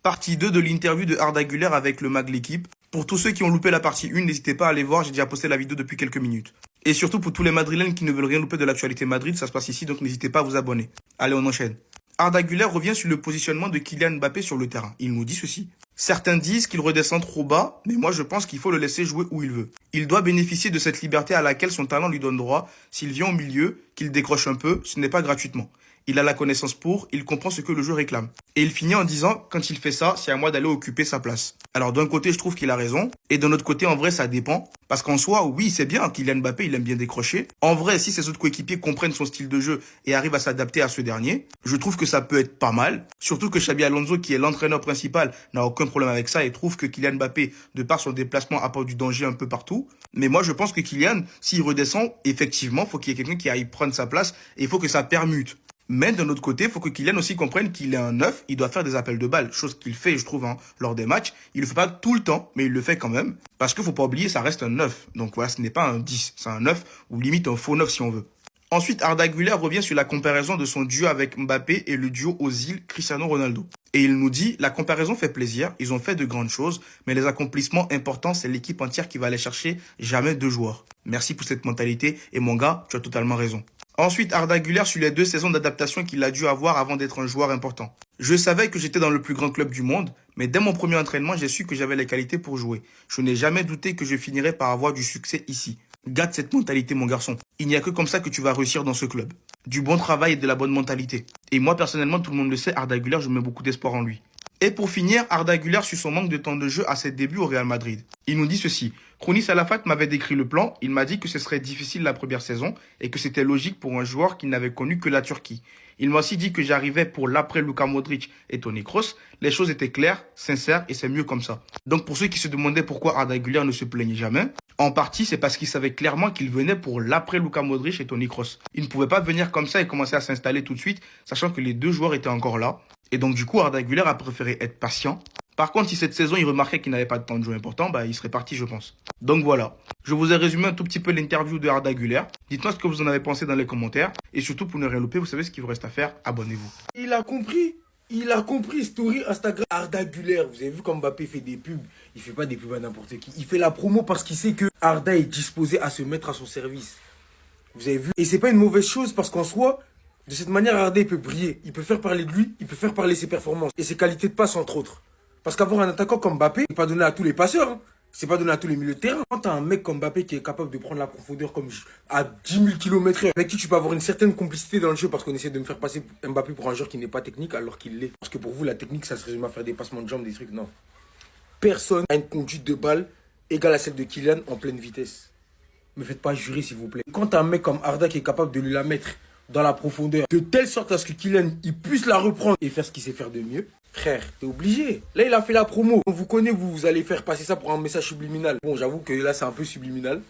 Partie 2 de l'interview de Arda Güler avec le mag L'équipe. Pour tous ceux qui ont loupé la partie 1, n'hésitez pas à aller voir, j'ai déjà posté la vidéo depuis quelques minutes. Et surtout pour tous les Madrilènes qui ne veulent rien louper de l'actualité Madrid, ça se passe ici, donc n'hésitez pas à vous abonner. Allez, on enchaîne. Arda Güler revient sur le positionnement de Kylian Mbappé sur le terrain. Il nous dit ceci. Certains disent qu'il redescend trop bas, mais moi je pense qu'il faut le laisser jouer où il veut. Il doit bénéficier de cette liberté à laquelle son talent lui donne droit. S'il vient au milieu, qu'il décroche un peu, ce n'est pas gratuitement. Il a la connaissance pour, il comprend ce que le jeu réclame. Et il finit en disant, quand il fait ça, c'est à moi d'aller occuper sa place. Alors d'un côté, je trouve qu'il a raison, et d'un autre côté, en vrai, ça dépend. Parce qu'en soi, oui, c'est bien, Kylian Mbappé, il aime bien décrocher. En vrai, si ses autres coéquipiers comprennent son style de jeu et arrivent à s'adapter à ce dernier, je trouve que ça peut être pas mal. Surtout que Xabi Alonso, qui est l'entraîneur principal, n'a aucun problème avec ça et trouve que Kylian Mbappé, de par son déplacement, apporte du danger un peu partout. Mais moi, je pense que Kylian, s'il redescend, effectivement, faut qu'il y ait quelqu'un qui aille prendre sa place et il faut que ça permute. Mais d'un autre côté, il faut que Kylian aussi comprenne qu'il est un neuf, il doit faire des appels de balles, chose qu'il fait, je trouve, lors des matchs. Il le fait pas tout le temps, mais il le fait quand même. Parce qu'il faut pas oublier, ça reste un neuf. Donc voilà, ce n'est pas un 10, c'est un neuf, ou limite un faux neuf si on veut. Ensuite, Arda Güler revient sur la comparaison de son duo avec Mbappé et le duo Ozil Cristiano Ronaldo. Et il nous dit, la comparaison fait plaisir, ils ont fait de grandes choses, mais les accomplissements importants, c'est l'équipe entière qui va aller chercher, jamais deux joueurs. Merci pour cette mentalité, et mon gars, tu as totalement raison. Ensuite, Arda Güler sur les 2 saisons d'adaptation qu'il a dû avoir avant d'être un joueur important. Je savais que j'étais dans le plus grand club du monde, mais dès mon premier entraînement, j'ai su que j'avais les qualités pour jouer. Je n'ai jamais douté que je finirais par avoir du succès ici. Garde cette mentalité, mon garçon. Il n'y a que comme ça que tu vas réussir dans ce club. Du bon travail et de la bonne mentalité. Et moi, personnellement, tout le monde le sait, Arda Güler, je mets beaucoup d'espoir en lui. Et pour finir, Arda Güler sur son manque de temps de jeu à ses débuts au Real Madrid. Il nous dit ceci. Kronis Salafat m'avait décrit le plan, il m'a dit que ce serait difficile la première saison et que c'était logique pour un joueur qui n'avait connu que la Turquie. Il m'a aussi dit que j'arrivais pour l'après Luka Modric et Toni Kroos. Les choses étaient claires, sincères et c'est mieux comme ça. Donc pour ceux qui se demandaient pourquoi Arda Güler ne se plaignait jamais, en partie c'est parce qu'il savait clairement qu'il venait pour l'après Luka Modric et Toni Kroos. Il ne pouvait pas venir comme ça et commencer à s'installer tout de suite, sachant que les deux joueurs étaient encore là. Et donc du coup Arda Güler a préféré être patient. Par contre, si cette saison, il remarquait qu'il n'avait pas de temps de jeu important, il serait parti, je pense. Donc voilà. Je vous ai résumé un tout petit peu l'interview de Arda Güler. Dites-moi ce que vous en avez pensé dans les commentaires. Et surtout, pour ne rien louper, vous savez ce qu'il vous reste à faire. Abonnez-vous. Il a compris, story Instagram. Arda Güler, vous avez vu comme Mbappé fait des pubs. Il fait pas des pubs à n'importe qui. Il fait la promo parce qu'il sait que Arda est disposé à se mettre à son service. Vous avez vu. Et c'est pas une mauvaise chose parce qu'en soi, de cette manière, Arda il peut briller. Il peut faire parler de lui, il peut faire parler ses performances et ses qualités de passe entre autres. Parce qu'avoir un attaquant comme Mbappé, c'est pas donné à tous les passeurs. Hein. C'est pas donné à tous les milieux de terrain. Quand t'as un mec comme Mbappé qui est capable de prendre la profondeur comme à 10 000 km/h, avec qui tu peux avoir une certaine complicité dans le jeu parce qu'on essaie de me faire passer Mbappé pour un joueur qui n'est pas technique alors qu'il l'est. Parce que pour vous, la technique, ça se résume à faire des passements de jambes, des trucs. Non. Personne n'a une conduite de balle égale à celle de Kylian en pleine vitesse. Me faites pas jurer, s'il vous plaît. Quand t'as un mec comme Arda qui est capable de lui la mettre dans la profondeur, de telle sorte à ce que Kylian il puisse la reprendre et faire ce qu'il sait faire de mieux, frère, t'es obligé. Là, il a fait la promo. On vous connaît, vous allez faire passer ça pour un message subliminal. Bon, j'avoue que là, c'est un peu subliminal.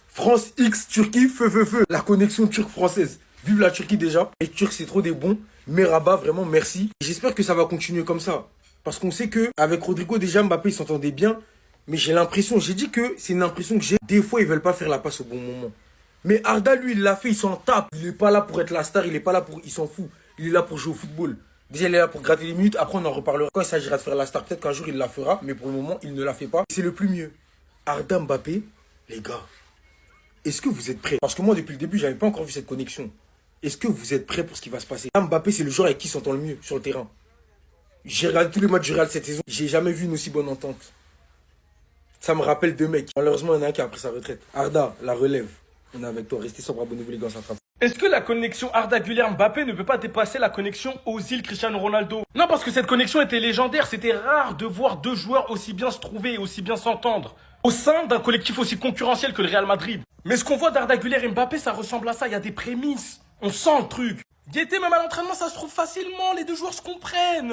France X, Turquie, feu. La connexion turque-française. Vive la Turquie déjà. Les Turcs, c'est trop des bons. Merhaba, vraiment, merci. J'espère que ça va continuer comme ça. Parce qu'on sait que avec Rodrigo, déjà, Mbappé, il s'entendait bien. Mais j'ai l'impression, j'ai dit que c'est une impression que j'ai. Des fois, ils veulent pas faire la passe au bon moment. Mais Arda, lui, il l'a fait, il s'en tape. Il est pas là pour être la star, il est pas là pour... Il s'en fout. Il est là pour jouer au football. Déjà, il est là pour gratter les minutes. Après, on en reparlera. Quand il s'agira de faire la star, peut-être qu'un jour, il la fera. Mais pour le moment, il ne la fait pas. C'est le plus mieux. Arda Mbappé, les gars, est-ce que vous êtes prêts? Parce que moi, depuis le début, j'avais pas encore vu cette connexion. Est-ce que vous êtes prêts pour ce qui va se passer? Mbappé, c'est le joueur avec qui s'entend le mieux sur le terrain. J'ai regardé tous les matchs du Real cette saison. J'ai jamais vu une aussi bonne entente. Ça me rappelle deux mecs. Malheureusement, il y en a un qui a pris sa retraite. Arda, la relève. On est avec toi. Restez sobre, abonnez-vous les gars, ça attrape. Est-ce que la connexion Arda Güler-Mbappé ne peut pas dépasser la connexion Ozil Cristiano Ronaldo? Non, parce que cette connexion était légendaire. C'était rare de voir deux joueurs aussi bien se trouver et aussi bien s'entendre au sein d'un collectif aussi concurrentiel que le Real Madrid. Mais ce qu'on voit d'Arda Güler et Mbappé, ça ressemble à ça. Il y a des prémices. On sent le truc. Gaieté, même à l'entraînement, ça se trouve facilement. Les deux joueurs se comprennent.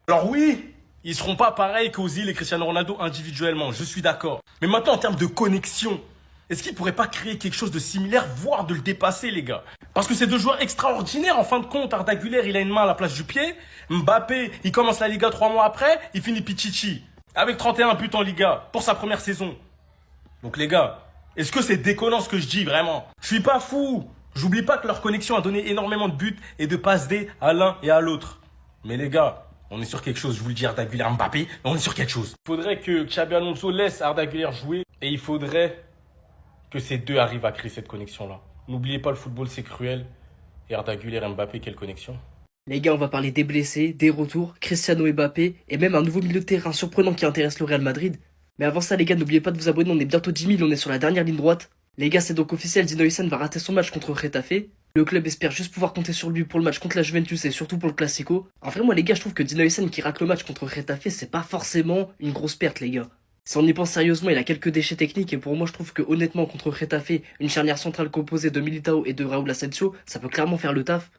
Alors oui, ils seront pas pareils qu'Ozil et Cristiano Ronaldo individuellement. Je suis d'accord. Mais maintenant, en termes de connexion, est-ce qu'ils pourraient pas créer quelque chose de similaire, voire de le dépasser, les gars? Parce que c'est deux joueurs extraordinaires, en fin de compte. Arda Güler, il a une main à la place du pied. Mbappé, il commence la Liga 3 mois après, il finit Pichichi. Avec 31 buts en Liga, pour sa première saison. Donc les gars, est-ce que c'est déconnant ce que je dis, vraiment? Je suis pas fou. J'oublie pas que leur connexion a donné énormément de buts et de passes D à l'un et à l'autre. Mais les gars, On est sur quelque chose, je vous le dis, Arda Güler, Mbappé, mais on est sur quelque chose. Il faudrait que Xabi Alonso laisse Arda Güler jouer et il faudrait que ces deux arrivent à créer cette connexion-là. N'oubliez pas, le football, c'est cruel. Et Arda Güler et Mbappé, quelle connexion. Les gars, on va parler des blessés, des retours, Cristiano et Mbappé, et même un nouveau milieu de terrain surprenant qui intéresse le Real Madrid. Mais avant ça, les gars, n'oubliez pas de vous abonner, on est bientôt 10 000, on est sur la dernière ligne droite. Les gars, c'est donc officiel, Dino Hussein va rater son match contre Getafe. Le club espère juste pouvoir compter sur lui pour le match contre la Juventus et surtout pour le Classico. En vrai, moi les gars, je trouve que Dino Hussein qui rate le match contre Getafe, c'est pas forcément une grosse perte, les gars. Si on y pense sérieusement, il a quelques déchets techniques et pour moi je trouve que honnêtement contre Getafe, une charnière centrale composée de Militao et de Raúl Asensio, ça peut clairement faire le taf.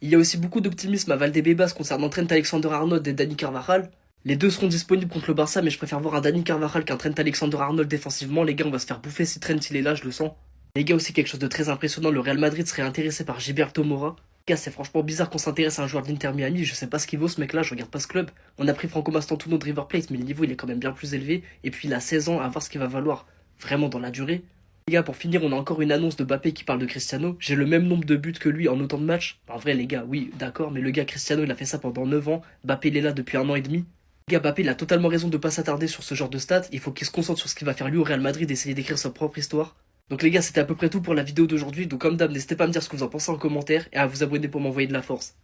Il y a aussi beaucoup d'optimisme à Valdebebas concernant Trent Alexander-Arnold et Dani Carvajal. Les deux seront disponibles contre le Barça, mais je préfère voir un Dani Carvajal qu'un Trent Alexander-Arnold défensivement. Les gars, on va se faire bouffer si Trent il est là, je le sens. Les gars, aussi quelque chose de très impressionnant, le Real Madrid serait intéressé par Gilberto Moura. Les gars, c'est franchement bizarre qu'on s'intéresse à un joueur de l'Inter Miami, je sais pas ce qu'il vaut ce mec là, je regarde pas ce club. On a pris Franco Mastantuono de River Plate, mais le niveau il est quand même bien plus élevé, et puis il a 16 ans, à voir ce qu'il va valoir vraiment dans la durée. Les gars, pour finir, on a encore une annonce de Mbappé qui parle de Cristiano. J'ai le même nombre de buts que lui en autant de matchs. En vrai, les gars, oui, d'accord, mais le gars Cristiano, il a fait ça pendant 9 ans. Mbappé, il est là depuis 1 an et demi. Les gars, Mbappé, il a totalement raison de pas s'attarder sur ce genre de stats. Il faut qu'il se concentre sur ce qu'il va faire lui au Real Madrid et essayer d'écrire sa propre histoire. Donc les gars, c'était à peu près tout pour la vidéo d'aujourd'hui. Donc comme d'hab, n'hésitez pas à me dire ce que vous en pensez en commentaire et à vous abonner pour m'envoyer de la force.